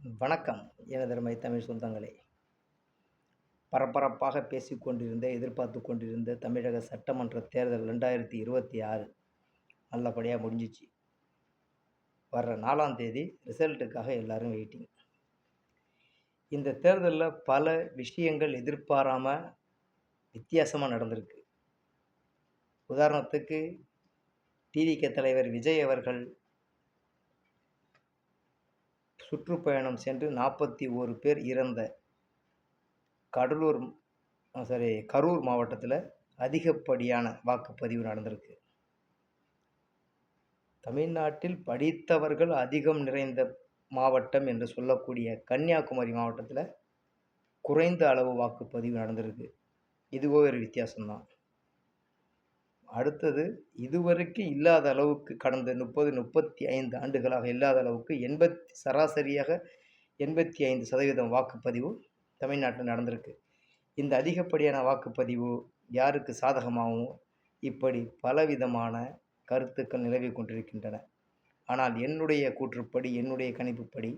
வணக்கம் எனதருமை தமிழ் சொந்தங்களே. பரபரப்பாக பேசிக்கொண்டிருந்த எதிர்பார்த்து கொண்டிருந்த தமிழக சட்டமன்ற தேர்தல் 2026 நல்லபடியாக முடிஞ்சிச்சு. வர்ற 4ஆம் தேதி ரிசல்ட்டுக்காக எல்லாரும் வெயிட்டிங். இந்த தேர்தலில் பல விஷயங்கள் எதிர்பாராமல் வித்தியாசமாக நடந்திருக்கு. உதாரணத்துக்கு டிவிகே தலைவர் விஜய் அவர்கள் சுற்றுப்பயணம் சென்று 41 பேர் இறந்த கரூர் மாவட்டத்தில் அதிகப்படியான வாக்குப்பதிவு நடந்திருக்கு. தமிழ்நாட்டில் படித்தவர்கள் அதிகம் நிறைந்த மாவட்டம் என்று சொல்லக்கூடிய கன்னியாகுமரி மாவட்டத்தில் குறைந்த அளவு வாக்குப்பதிவு நடந்திருக்கு. இதுவோ ஒரு வித்தியாசம்தான். அடுத்தது இதுவரைக்கும் இல்லாத அளவுக்கு கடந்த 35 ஆண்டுகளாக இல்லாத அளவுக்கு சராசரியாக 85% வாக்குப்பதிவு தமிழ்நாட்டில் நடந்திருக்கு. இந்த அதிகப்படியான வாக்குப்பதிவு யாருக்கு சாதகமாகவும் இப்படி பலவிதமான கருத்துக்கள் நிலவி கொண்டிருக்கின்றன. ஆனால் என்னுடைய கூற்றுப்படி, என்னுடைய கணிப்புப்படி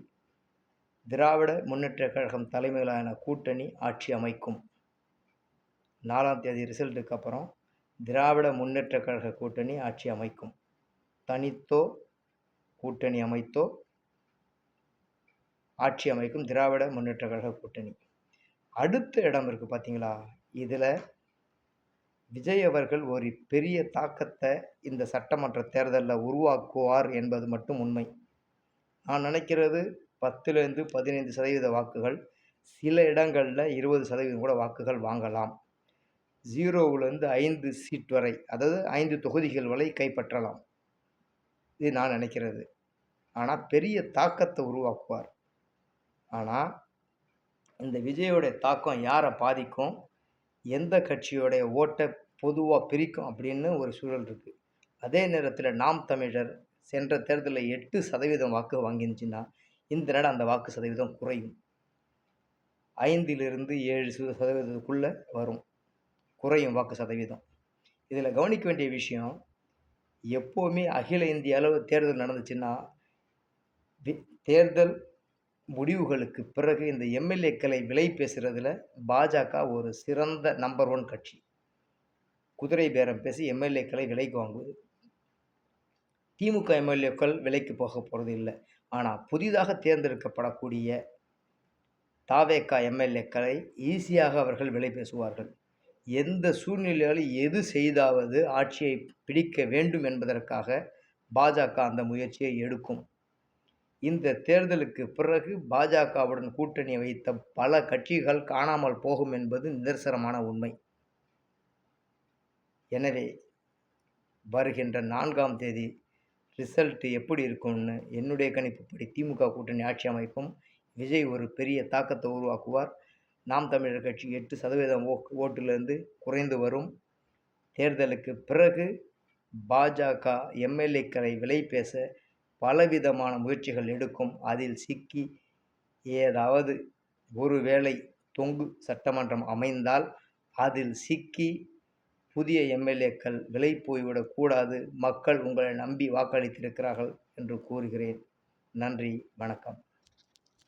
திராவிட முன்னேற்றக் கழகம் தலைமையிலான கூட்டணி ஆட்சி அமைக்கும். 4ஆம் தேதி ரிசல்ட்டுக்கு அப்புறம் திராவிட முன்னேற்றக் கழக கூட்டணி ஆட்சி அமைக்கும். தனித்தோ கூட்டணி அமைத்தோ ஆட்சி அமைக்கும் திராவிட முன்னேற்றக் கழக கூட்டணி. அடுத்த இடம் இருக்குது பார்த்தீங்களா, இதில் விஜய் அவர்கள் ஒரு பெரிய தாக்கத்தை இந்த சட்டமன்ற தேர்தலில் உருவாக்குவார் என்பது மட்டும் உண்மை. நான் நினைக்கிறது 10லேருந்து 15% வாக்குகள், சில இடங்களில் 20% கூட வாக்குகள் வாங்கலாம். 0லேருந்து 5 சீட் வரை, அதாவது 5 தொகுதிகள் வரை கைப்பற்றலாம். இது நான் நினைக்கிறது. ஆனால் பெரிய தாக்கத்தை உருவாக்குவார். ஆனால் இந்த விஜயோடைய தாக்கம் யாரை பாதிக்கும், எந்த கட்சியோடைய ஓட்டை பொதுவாக பிரிக்கும் அப்படின்னு ஒரு சூழல் இருக்குது. அதே நேரத்தில் நாம் தமிழர் சென்ற தேர்தலில் 8% வாக்கு வாங்கிருந்துச்சுன்னா இந்த நேரம் அந்த வாக்கு சதவீதம் குறையும். 5லிருந்து 7% வரும், குறையும் வாக்கு சதவீதம். இதில் கவனிக்க வேண்டிய விஷயம், எப்போவுமே அகில இந்திய அளவு தேர்தல் நடந்துச்சுன்னா தேர்தல் முடிவுகளுக்கு பிறகு இந்த எம்எல்ஏக்களை விலை பேசுகிறதுல பாஜக ஒரு சிறந்த நம்பர் 1 கட்சி. குதிரை பேரம் பேசி எம்எல்ஏக்களை விலைக்கு வாங்குவது. திமுக எம்எல்ஏக்கள் விலைக்கு போக போகிறது இல்லை. ஆனால் புதிதாக தேர்ந்தெடுக்கப்படக்கூடிய தாவேகா எம்எல்ஏக்களை ஈஸியாக அவர்கள் விலை பேசுவார்கள். எந்த சூழ்நிலையாலும் எது செய்தாவது ஆட்சியை பிடிக்க வேண்டும் என்பதற்காக பாஜக அந்த முயற்சியை எடுக்கும். இந்த தேர்தலுக்கு பிறகு பாஜகவுடன் கூட்டணி வைத்த பல கட்சிகள் காணாமல் போகும் என்பது நிதர்சனமான உண்மை. எனவே வருகின்ற 4ஆம் தேதி ரிசல்ட் எப்படி இருக்கும்னு என்னுடைய கணிப்புப்படி திமுக கூட்டணி ஆட்சி அமைக்கும். விஜய் ஒரு பெரிய தாக்கத்தை உருவாக்குவார். நாம் தமிழர் கட்சி 8% ஓட்டிலிருந்து குறைந்து வரும். தேர்தலுக்கு பிறகு பாஜக எம்எல்ஏக்களை விலை பேச பலவிதமான முயற்சிகள் எடுக்கும். அதில் சிக்கி ஏதாவது ஒருவேளை தொங்கு சட்டமன்றம் அமைந்தால் அதில் சிக்கி புதிய எம்எல்ஏக்கள் விலை போய்விடக்கூடாது. மக்கள் உங்களை நம்பி வாக்களித்திருக்கிறார்கள் என்று கூறுகிறேன். நன்றி, வணக்கம்.